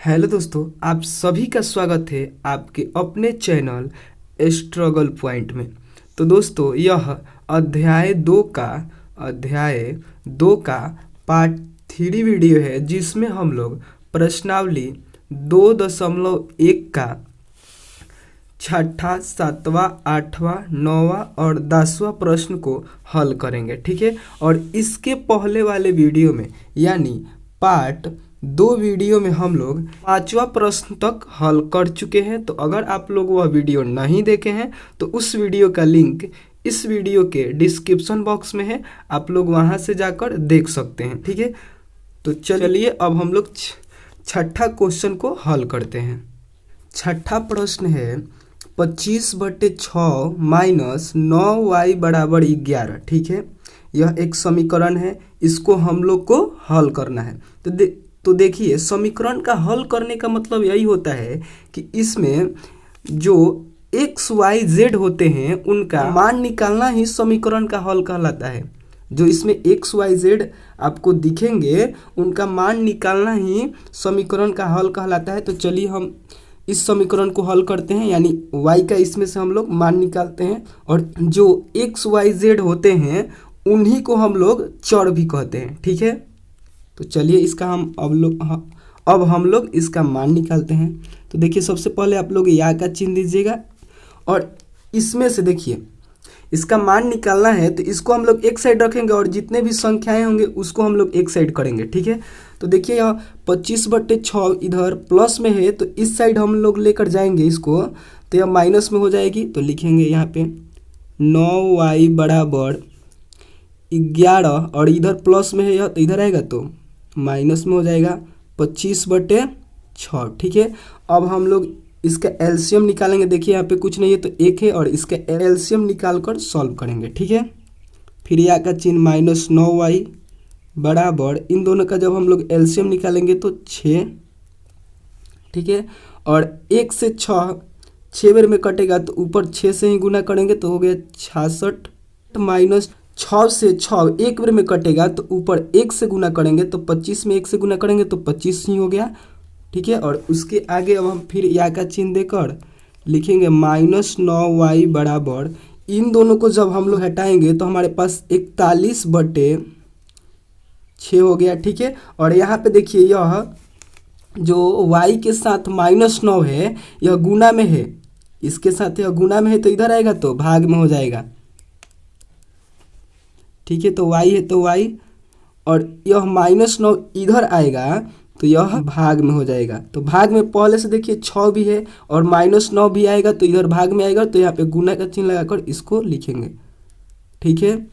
Hello दोस्तों, आप सभी का स्वागत है आपके अपने चैनल स्ट्रगल पॉइंट में। तो दोस्तों, यह अध्याय 2 का पार्ट 3 वीडियो है, जिसमें हम लोग प्रश्नावली 2.1 का छठा, सातवां, आठवां, नौवां और 10वां प्रश्न को हल करेंगे। ठीक है, और इसके पहले वाले वीडियो में यानी पार्ट 2 वीडियो में हम लोग 5वां प्रश्न तक हल कर चुके हैं। तो अगर आप लोग वह वीडियो नहीं देखे हैं तो उस वीडियो का लिंक इस वीडियो के डिस्क्रिप्शन बॉक्स में है, आप लोग वहां से जाकर देख सकते हैं। ठीक है, तो चलिए अब हम लोग छठा क्वेश्चन को हल करते हैं। छठा प्रश्न है 25/6 माइनस 9y बराबर 11। ठीक है, यह एक समीकरण है, इसको हम लोग को हल करना है। तो देखिए, समीकरण का हल करने का मतलब यही होता है कि इसमें जो एक्स वाई जेड होते हैं उनका मान निकालना ही समीकरण का हल कहलाता है। जो इसमें एक्स वाई जेड आपको दिखेंगे उनका मान निकालना ही समीकरण का हल कहलाता है। तो चलिए हम इस समीकरण को हल करते हैं, यानी y का इसमें से हम लोग मान निकालते हैं, और जो एक्स वाई जेड होते हैं उन्हीं को हम लोग चर भी कहते हैं। ठीक है, तो चलिए इसका अब हम लोग इसका मान निकालते हैं। तो देखिए, सबसे पहले आप लोग या का चिन्ह दीजिएगा, और इसमें से देखिए इसका मान निकालना है तो इसको हम लोग एक साइड रखेंगे और जितने भी संख्याएं होंगे उसको हम लोग एक साइड करेंगे। ठीक है, तो देखिए यह 25/6 इधर प्लस में है, तो इस साइड हम लोग लेकर जाएंगे इसको, तो यह माइनस में हो जाएगी। तो लिखेंगे यहाँ पे 9y बराबर 11, और इधर प्लस में है यह, तो इधर आएगा तो माइनस में हो जाएगा 25/6। ठीक है, अब हम लोग इसका एलसीएम निकालेंगे। देखिए यहाँ पे कुछ नहीं है तो 1 है, और इसका एलसीएम निकाल कर सॉल्व करेंगे। ठीक है, फिर या का चिन्ह माइनस 9y बराबर, इन दोनों का जब हम लोग एलसीएम निकालेंगे तो 6। ठीक है, और 1 से 6 बार में कटेगा तो ऊपर 6 से ही गुना करेंगे तो हो गया 66, माइनस 6 से 6 एक बार में कटेगा तो ऊपर 1 से गुना करेंगे तो 25 में 1 से गुना करेंगे तो 25 ही हो गया। ठीक है, और उसके आगे अब हम फिर या का चिन्ह देकर लिखेंगे -9y बराबर, इन दोनों को जब हम लोग हटाएंगे तो हमारे पास 41/6 हो गया। ठीक है, और यहाँ पे देखिए यह जो y के साथ -9 है यह गुना में है, इसके साथ यह गुना में है तो इधर आएगा तो भाग में हो जाएगा। ठीक है, तो y है तो y, और यह -9 इधर आएगा तो यह भाग में हो जाएगा। तो भाग में पहले से देखिए 6 भी है और -9 भी आएगा तो इधर भाग में आएगा, तो यहाँ पे गुना का चिन्ह लगाकर इसको लिखेंगे। ठीक है,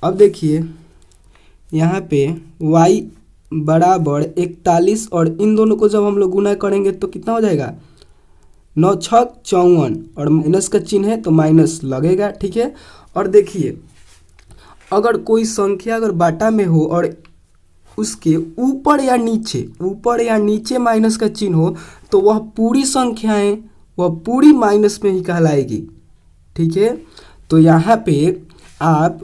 अब देखिए यहाँ पे y बराबर 41, और इन दोनों को जब हम लोग गुना करेंगे तो कितना हो जाएगा 9 छक 54, और माइनस का चिन्ह है तो माइनस लगेगा। ठीक है, और देखिए अगर कोई संख्या अगर बाटा में हो और उसके ऊपर या नीचे माइनस का चिन्ह हो तो वह पूरी संख्याएं वह पूरी माइनस में ही कहलाएगी। ठीक है, तो यहाँ पे आप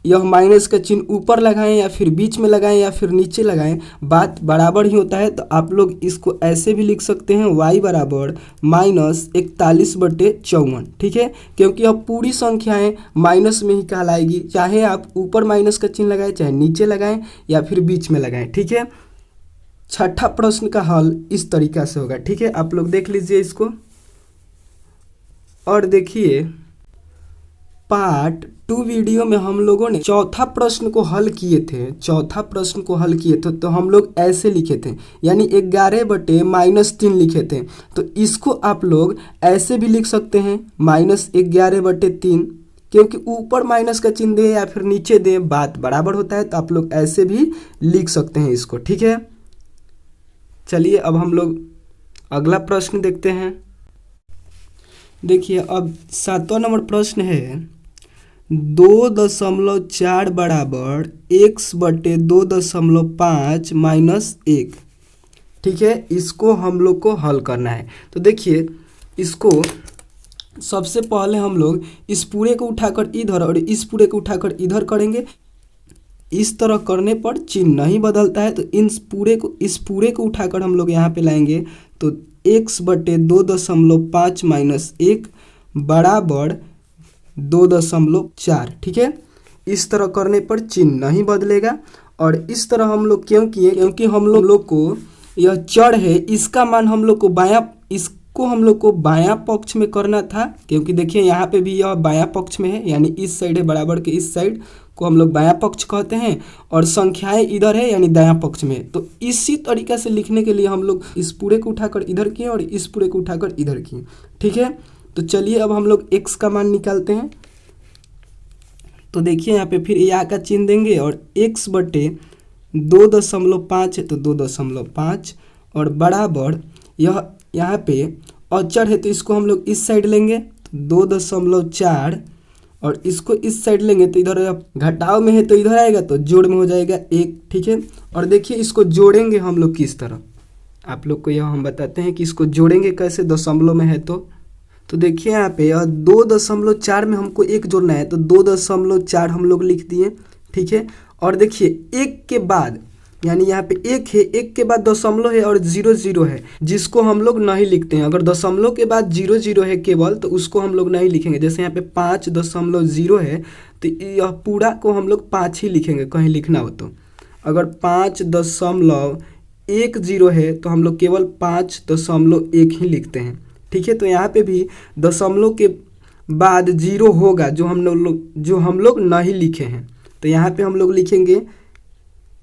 यह माइनस का चिन्ह ऊपर लगाएं या फिर बीच में लगाएं या फिर नीचे लगाएं, बात बराबर ही होता है। तो आप लोग इसको ऐसे भी लिख सकते हैं y बराबर -41/54। ठीक है, क्योंकि अब पूरी संख्याएं माइनस में ही कहलाएगी, चाहे आप ऊपर माइनस का चिन्ह लगाएं, चाहे नीचे लगाएं या फिर बीच में लगाएं। ठीक है, छठा प्रश्न का हल इस तरीका से होगा। ठीक है, आप लोग देख लीजिए इसको, और देखिए पार्ट 2 वीडियो में हम लोगों ने चौथा प्रश्न को हल किए थे। तो हम लोग ऐसे लिखे थे, यानी 11/-3 लिखे थे। तो इसको आप लोग ऐसे भी लिख सकते हैं -11/3, क्योंकि ऊपर माइनस का चिन्ह दे या फिर नीचे दे बात बराबर होता है, तो आप लोग ऐसे भी लिख सकते हैं इसको। ठीक है, चलिए अब हम लोग अगला प्रश्न देखते हैं। देखिए अब 7वां नंबर प्रश्न है 2.4 बराबर x/2.5 -1। ठीक है, इसको हम लोग को हल करना है। तो देखिए इसको सबसे पहले हम लोग इस पूरे को उठाकर इधर और इस पूरे को उठाकर इधर करेंगे। इस तरह करने पर चिन्ह नहीं बदलता है। तो इस पूरे को उठाकर हम लोग यहाँ पे लाएंगे तो x बटे 2.5 माइनस 1 बराबर 2.4। ठीक है, इस तरह करने पर चिन्ह नहीं बदलेगा। और इस तरह हम लोग क्यों किए, क्योंकि हम लोग को यह चर है, इसका मान हम लोग को बायां पक्ष में करना था। क्योंकि देखिए यहाँ पे भी यह बायां पक्ष में है, यानी इस साइड है, बराबर के इस साइड को हम लोग बायां पक्ष कहते हैं, और संख्याएं इधर है यानी दायां पक्ष में। तो इसी तरीका से लिखने के लिए हम लोग इस पूरे को उठाकर इधर किए और इस पूरे को उठाकर इधर किए। ठीक है, तो चलिए अब हम लोग x का मान निकालते हैं। तो देखिए यहाँ पे फिर या का चिन्ह देंगे और x बटे 2.5 है तो 2.5 और बराबर यह यहाँ पे अचर है तो इसको हम लोग इस साइड लेंगे तो 2.4 और इसको इस साइड लेंगे तो इधर घटाव में है तो इधर आएगा तो जोड़ में हो जाएगा 1। ठीक है, और देखिए इसको जोड़ेंगे हम लोग किस तरह, आप लोग को यह हम बताते हैं कि इसको जोड़ेंगे कैसे। दशमलव में है तो देखिए यहाँ पे यह 2.4 में हमको 1 जोड़ना है तो 2.4 हम लोग लिख दिए। ठीक है, और देखिए 1 के बाद यानी यहाँ पे 1 है, 1 के बाद दशमलव है और 0 है, जिसको हम लोग नहीं लिखते हैं। अगर दशमलव के बाद 0 है केवल तो उसको हम लोग नहीं लिखेंगे। जैसे यहाँ पे 5.0 है तो यह पूरा को हम लोग 5 ही लिखेंगे कहीं लिखना हो तो। अगर 5.10 है तो हम लोग केवल 5.1 ही लिखते हैं। ठीक है, तो यहाँ पे भी दशमलव के बाद 0 होगा जो हम लोग नहीं लिखे हैं। तो यहाँ पे हम लोग लिखेंगे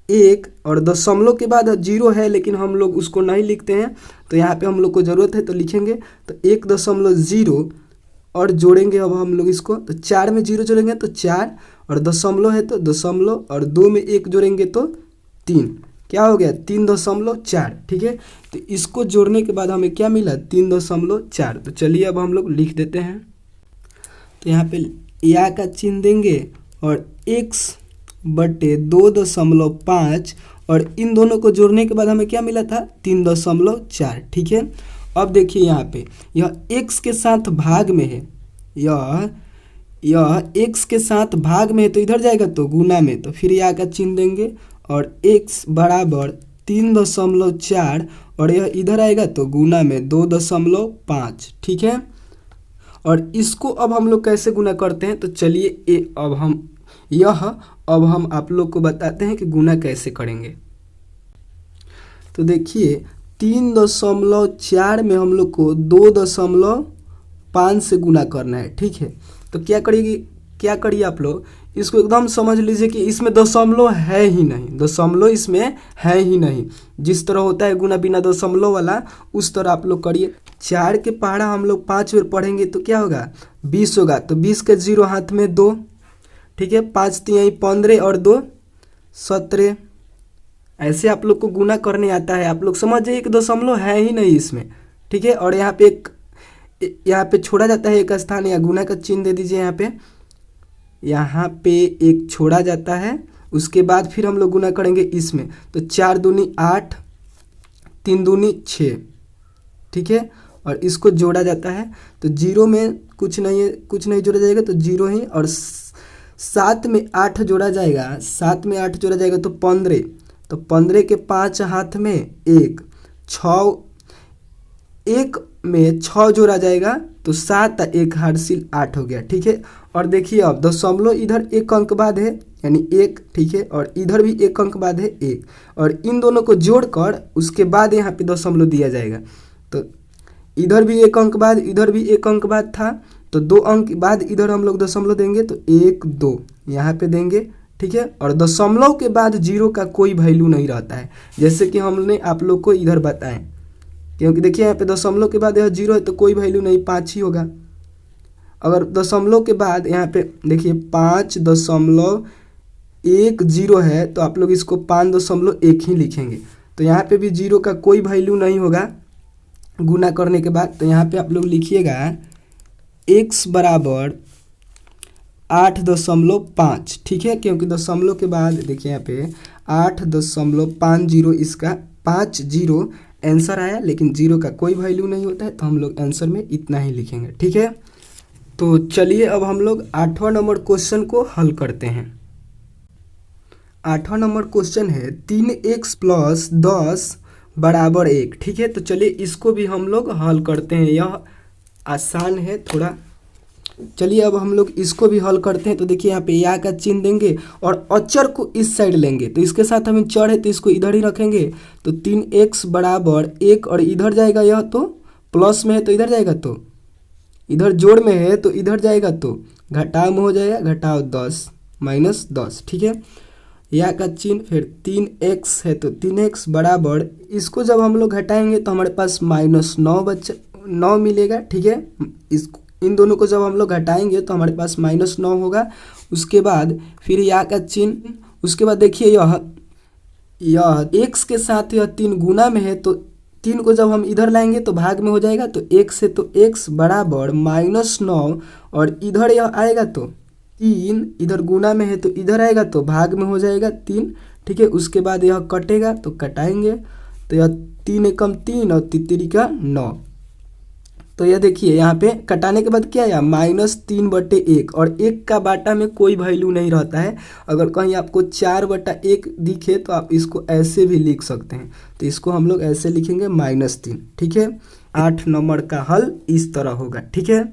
1 और दशमलव के बाद 0 है लेकिन हम लोग उसको नहीं लिखते हैं तो यहाँ पे हम लोग को ज़रूरत है तो लिखेंगे तो 1.0 और जोड़ेंगे अब हम लोग इसको तो 4 में 0 जोड़ेंगे तो 4 और दशमलव है तो दशमलव और 2 में 1 जोड़ेंगे तो 3, क्या हो गया 3.4। ठीक है, तो इसको जोड़ने के बाद हमें क्या मिला 3.4। तो चलिए अब हम लोग लिख देते हैं। तो यहाँ पे या का चिन्ह देंगे और x बटे 2.5 और इन दोनों को जोड़ने के बाद हमें क्या मिला था 3.4। ठीक है, अब देखिए यहाँ पे यह x के साथ भाग में है, यह x के साथ भाग में है तो इधर जाएगा तो गुना में, तो फिर या का चिन्ह देंगे और x बराबर 3.4 और यह इधर आएगा तो गुना में 2.5। ठीक है, और इसको अब हम लोग कैसे गुना करते हैं तो चलिए अब हम आप लोग को बताते हैं कि गुना कैसे करेंगे। तो देखिए 3.4 में हम लोग को 2.5 से गुना करना है। ठीक है, तो क्या करिए आप लोग इसको एकदम समझ लीजिए कि इसमें दशमलव है ही नहीं, दशमलव इसमें है ही नहीं। जिस तरह होता है गुना बिना दशमलव वाला उस तरह आप लोग करिए। 4 के पहाड़ा हम लोग 5 बार पढ़ेंगे तो क्या होगा 20 होगा, तो 20 के 0 हाथ में 2। ठीक है, 5 3 15 और 2 17। ऐसे आप लोग को गुना करने आता है, आप लोग समझ जाइए कि दशमलव है ही नहीं इसमें। ठीक है, और यहाँ पे छोड़ा जाता है एक स्थान, या गुना का चिन्ह दे दीजिए। यहाँ पे एक छोड़ा जाता है, उसके बाद फिर हम लोग गुना करेंगे इसमें तो 4 दूनी 8 3 दूनी 6। ठीक है, और इसको जोड़ा जाता है तो 0 में कुछ नहीं जोड़ा जाएगा तो 0 ही, और 7 में 8 जोड़ा जाएगा, 7 में 8 जोड़ा जाएगा तो 15, तो 15 के 5 हाथ में 1, 6 1 में 6 जोड़ा जाएगा तो 7 1 हार्सिल 8 हो गया। ठीक है, और देखिए अब दशमलव इधर 1 अंक बाद है यानी 1। ठीक है, और इधर भी 1 अंक बाद है 1, और इन दोनों को जोड़कर उसके बाद यहाँ पे दशमलव दिया जाएगा। तो इधर भी 1 अंक बाद, इधर भी 1 अंक बाद था तो 2 अंक बाद इधर हम लोग दशमलव देंगे तो 1 2 यहाँ पे देंगे। ठीक है, और दशमलव के बाद 0 का कोई वैल्यू नहीं रहता है, जैसे कि हमने आप लोग को इधर बताएं। क्योंकि देखिए यहाँ पे दशमलव के बाद यह 0 है तो कोई वैल्यू नहीं, 5 ही होगा। अगर दशमलव के बाद यहाँ पे देखिए 5.10 है तो आप लोग इसको 5.1 ही लिखेंगे, तो यहाँ पे भी 0 का कोई वैल्यू नहीं होगा गुना करने के बाद। तो यहाँ पे आप लोग लिखिएगा x बराबर 8.5। ठीक है, क्योंकि दशमलव के बाद देखिए यहाँ पे 8.50 इसका 50 आंसर आया, लेकिन 0 का कोई वैल्यू नहीं होता है तो हम लोग आंसर में इतना ही लिखेंगे। ठीक है, तो चलिए अब हम लोग 8वां नंबर क्वेश्चन को हल करते हैं। 8वां नंबर क्वेश्चन है 3x प्लस 10 बराबर 1। ठीक है, तो चलिए इसको भी हम लोग हल करते हैं। यह आसान है थोड़ा। चलिए अब हम लोग इसको भी हल करते हैं। तो देखिए यहाँ पे या का चिन्ह देंगे और अचर को इस साइड लेंगे, तो इसके साथ हमें चर है तो इसको इधर ही रखेंगे। तो 3x बराबर 1 और इधर जाएगा यह, तो प्लस में है तो इधर जाएगा, तो इधर जोड़ में है तो इधर जाएगा, तो घटाव में हो जाएगा, घटाव 10 माइनस 10। ठीक है, या का चिन्ह, फिर 3x है तो 3x बराबर, इसको जब हम लोग घटाएंगे तो हमारे पास -9 मिलेगा। ठीक है, इन दोनों को जब हम लोग घटाएंगे तो हमारे पास -9 होगा। उसके बाद फिर या का चिन्ह, उसके बाद देखिए यह x के साथ यह 3 गुना में है, तो 3 को जब हम इधर लाएंगे तो भाग में हो जाएगा, तो x है तो x बराबर -9 और इधर यह आएगा तो 3, इधर गुना में है तो इधर आएगा तो भाग में हो जाएगा 3। ठीक है, उसके बाद यह कटेगा तो कटाएंगे, तो यह 3 एकम 3 और 3 का 9। तो यह देखिए यहाँ पे कटाने के बाद क्या आया, -3/1 और 1 का बाटा में कोई वैल्यू नहीं रहता है। अगर कहीं आपको 4/1 दिखे तो आप इसको ऐसे भी लिख सकते हैं, तो इसको हम लोग ऐसे लिखेंगे -3। ठीक है, 8 नंबर का हल इस तरह होगा। ठीक है,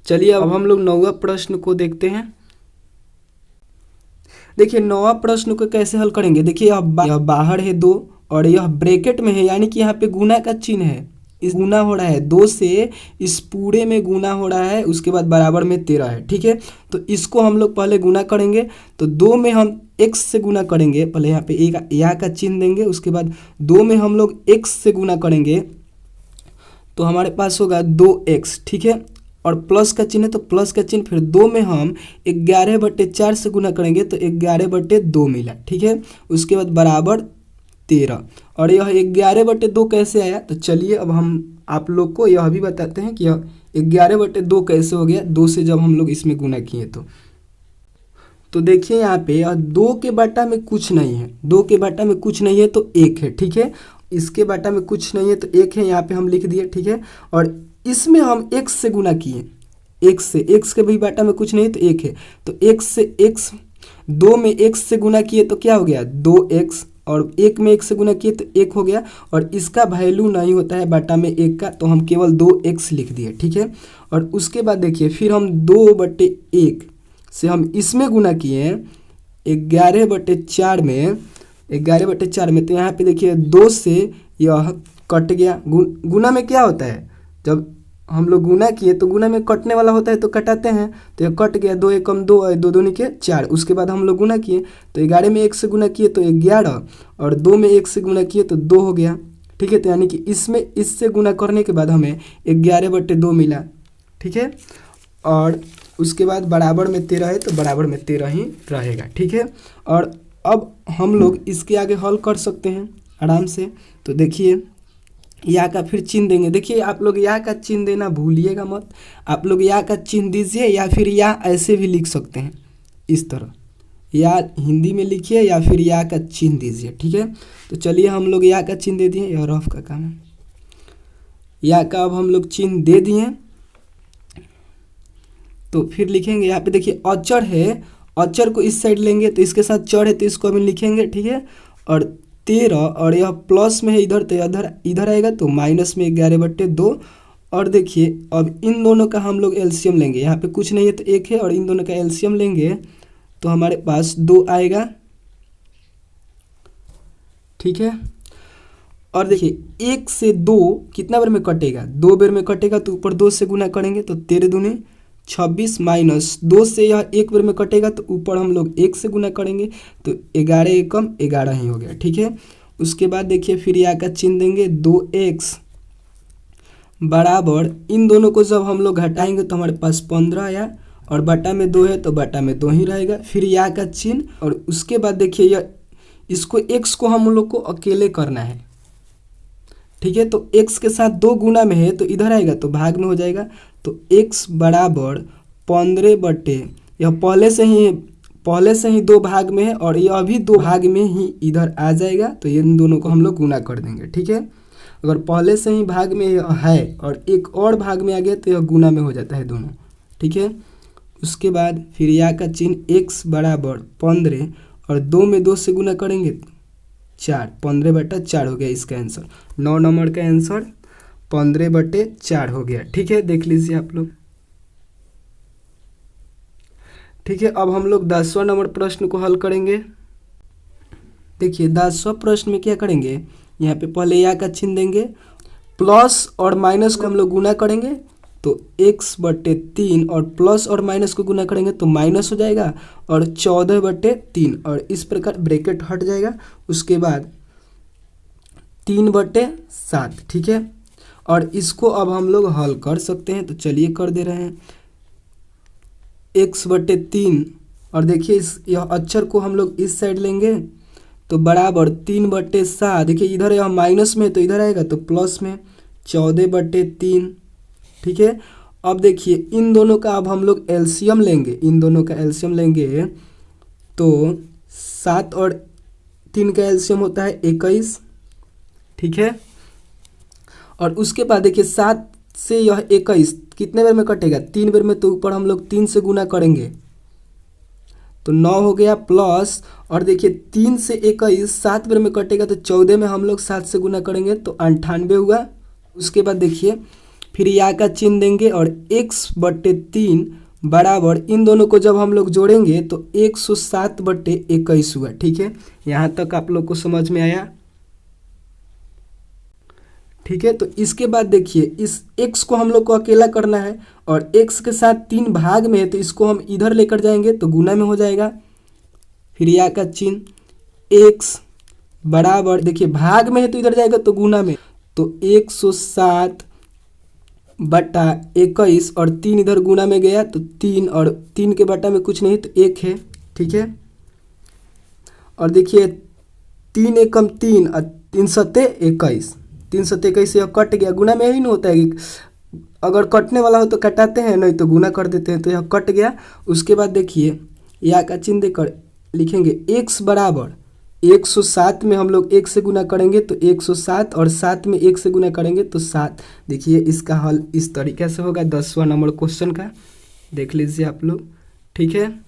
चलिए अब हम लोग 9वां प्रश्न को देखते हैं। देखिए 9वां प्रश्न को कैसे हल करेंगे। देखिए यह बाहर है 2 और यह ब्रैकेट में है, यानी कि यहाँ पे गुना का चिन्ह है, इस गुना हो रहा है 2 से इस पूरे में गुना हो रहा है, उसके बाद बराबर में 13 है। ठीक है, तो इसको हम लोग पहले गुना करेंगे, तो 2 में हम x से गुना करेंगे, पहले यहाँ पे एक या का चिन्ह देंगे, उसके बाद 2 में हम लोग x से गुना करेंगे तो हमारे पास होगा 2x। ठीक है, और प्लस का चिन्ह है तो प्लस का चिन्ह, फिर 2 में हम 11/4 से गुना करेंगे तो 11/2 मिला। ठीक है, उसके बाद बराबर 13, और यह 11/2 कैसे आया, तो चलिए अब हम आप लोग को यह भी बताते हैं कि यह 11/2 कैसे हो गया, 2 से जब हम लोग इसमें गुना किए तो देखिए यहाँ पे यह 2 के बाटा में कुछ नहीं है, 2 के बाटा में कुछ नहीं है तो 1 है। ठीक है, इसके बाटा में कुछ नहीं है तो 1 है, यहाँ पे हम लिख दिए। ठीक है, और इसमें हम x से गुना किए, x के भी बाटा में कुछ नहीं है तो 1 है, तो x से x, 2 में x से गुना किए तो क्या हो गया 2x, और 1 में 1 से गुना किए तो 1 हो गया, और इसका वैल्यू नहीं होता है बाटा में 1 का, तो हम केवल 2x लिख दिए। ठीक है, और उसके बाद देखिए फिर हम 2/1 से हम इसमें गुना किए 11/4 में, 11/4 में, तो यहाँ पे देखिए 2 से यह कट गया। गुना में क्या होता है, जब हम लोग गुना किए तो गुना में कटने वाला होता है तो कटाते हैं, तो यह कट गया, 2 एकम 2 और 2 दूनी के 4। उसके बाद हम लोग गुना किए तो 11 में 1 से गुना किए तो 11, और 2 में 1 से गुना किए तो 2 हो गया। ठीक है, तो यानी कि इसमें इससे गुना करने के बाद हमें 11/2 मिला। ठीक है, और उसके बाद बराबर में 13 है तो बराबर में 13 ही रहेगा। ठीक है, और अब हम लोग इसके आगे हल कर सकते हैं आराम से। तो देखिए या का फिर चिन्ह देंगे। देखिए आप लोग या का चिन्ह देना भूलिएगा मत, आप लोग या का चिन्ह दीजिए, या फिर या ऐसे भी लिख सकते हैं इस तरह, या हिंदी में लिखिए या फिर या का चिन्ह दीजिए। ठीक है, तो चलिए हम लोग या का चिन्ह दे दिए, यह रफ का काम है। या का अब हम लोग चिन्ह दे दिए, तो फिर लिखेंगे यहाँ पे देखिए अचर है, अचर को इस साइड लेंगे तो इसके साथ चर है तो इसको हम लिखेंगे। ठीक है, और 13, और यह प्लस में है इधर तो इधर आएगा तो माइनस में 11/2। और देखिए अब इन दोनों का हम लोग एलसीएम लेंगे, यहाँ पे कुछ नहीं है तो 1 है, और इन दोनों का एलसीएम लेंगे तो हमारे पास 2 आएगा। ठीक है, और देखिए 1 से 2 कितना बार में कटेगा, 2 बार में कटेगा, तो ऊपर 2 से गुना करेंगे तो 13 दूनी 26 माइनस 2 से यह 1 बार में कटेगा तो ऊपर हम लोग 1 से गुना करेंगे तो 11 एकम 11 ही हो गया। ठीक है, उसके बाद देखिए फिर या का चिन्ह देंगे, 2x बराबर, इन दोनों को जब हम लोग घटाएंगे तो हमारे पास 15 आया, और बटा में 2 है तो बटा में 2 ही रहेगा। फिर या का चिन्ह, और उसके बाद देखिए यह इसको x को हम लोग को अकेले करना है। ठीक है, तो x के साथ 2 गुना में है तो इधर आएगा तो भाग में हो जाएगा, तो x बराबर 15 यह पहले से ही 2 भाग में है, और यह भी 2 भाग में ही इधर आ जाएगा, तो इन दोनों को हम लोग गुना कर देंगे। ठीक है, अगर पहले से ही भाग में है और एक और भाग में आ गया तो यह गुना में हो जाता है दोनों। ठीक है, उसके बाद फिर यहाँ का चिन्ह x बराबर 15 और 2 में 2 से गुना करेंगे तो 4, 15/4 हो गया इसका आंसर। 9 नंबर का आंसर 15/4 हो गया। ठीक है, देख लीजिए आप लोग। ठीक है, अब हम लोग 10वां नंबर प्रश्न को हल करेंगे। देखिए 10वां प्रश्न में क्या करेंगे, यहाँ पे पहले या का चिन्ह देंगे, प्लस और माइनस को हम लोग गुना करेंगे तो x/3 और प्लस और माइनस को गुना करेंगे तो माइनस हो जाएगा और 14/3 और इस प्रकार ब्रैकेट हट जाएगा। उसके बाद 3/7। ठीक है, और इसको अब हम लोग हल कर सकते हैं, तो चलिए कर दे रहे हैं। x/3 और देखिए यह अक्षर को हम लोग इस साइड लेंगे तो बराबर 3/7। देखिए इधर यह माइनस में तो इधर आएगा तो प्लस में 14/3। ठीक है, अब देखिए इन दोनों का अब हम लोग एलसीएम लेंगे, इन दोनों का एलसीएम लेंगे तो 7 और 3 का एलसीएम होता है 21। ठीक है, और उसके बाद देखिए 7 से यह 21 कितने बार में कटेगा, 3 बार में, तो ऊपर हम लोग 3 से गुना करेंगे तो 9 हो गया प्लस, और देखिए 3 से 21 7 बार में कटेगा तो 14 में हम लोग 7 से गुना करेंगे तो 98 हुआ। उसके बाद देखिए फिर या का चिन्ह देंगे और x/3 बराबर इन दोनों को जब हम लोग जोड़ेंगे तो 107/21 हुआ। ठीक है, यहाँ तक आप लोग को समझ में आया। ठीक है, तो इसके बाद देखिए इस x को हम लोग को अकेला करना है और x के साथ 3 भाग में है तो इसको हम इधर लेकर जाएंगे तो गुना में हो जाएगा। फिर या का चिन्ह x बराबर, देखिए भाग में है तो इधर जाएगा तो गुना में, तो 107/21 और 3 इधर गुना में गया तो 3 और 3 के बटा में कुछ नहीं तो 1 है। ठीक है, और देखिए 3 एकम 3 और 3 सत्ते 21, 3 सत्ते 21 यह कट गया, गुना में यही नहीं होता है कि अगर कटने वाला हो तो कटाते हैं, नहीं तो गुना कर देते हैं, तो यह कट गया। उसके बाद देखिए या का चिन्ह देकर लिखेंगे x बराबर 107 में हम लोग 1 से गुना करेंगे तो 107 और 7 में 1 से गुना करेंगे तो 7। देखिए इसका हल इस तरीके से होगा 10वां नंबर क्वेश्चन का, देख लीजिए आप लोग। ठीक है,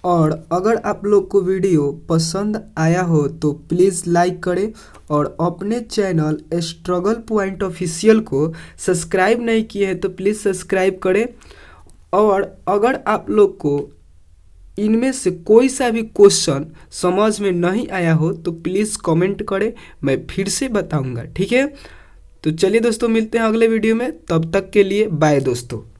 और अगर आप लोग को वीडियो पसंद आया हो तो प्लीज़ लाइक करें और अपने चैनल स्ट्रगल पॉइंट ऑफिशियल को सब्सक्राइब नहीं किए हैं तो प्लीज़ सब्सक्राइब करें। और अगर आप लोग को इनमें से कोई सा भी क्वेश्चन समझ में नहीं आया हो तो प्लीज़ कमेंट करें, मैं फिर से बताऊंगा। ठीक है, तो चलिए दोस्तों मिलते हैं अगले वीडियो में, तब तक के लिए बाय दोस्तों।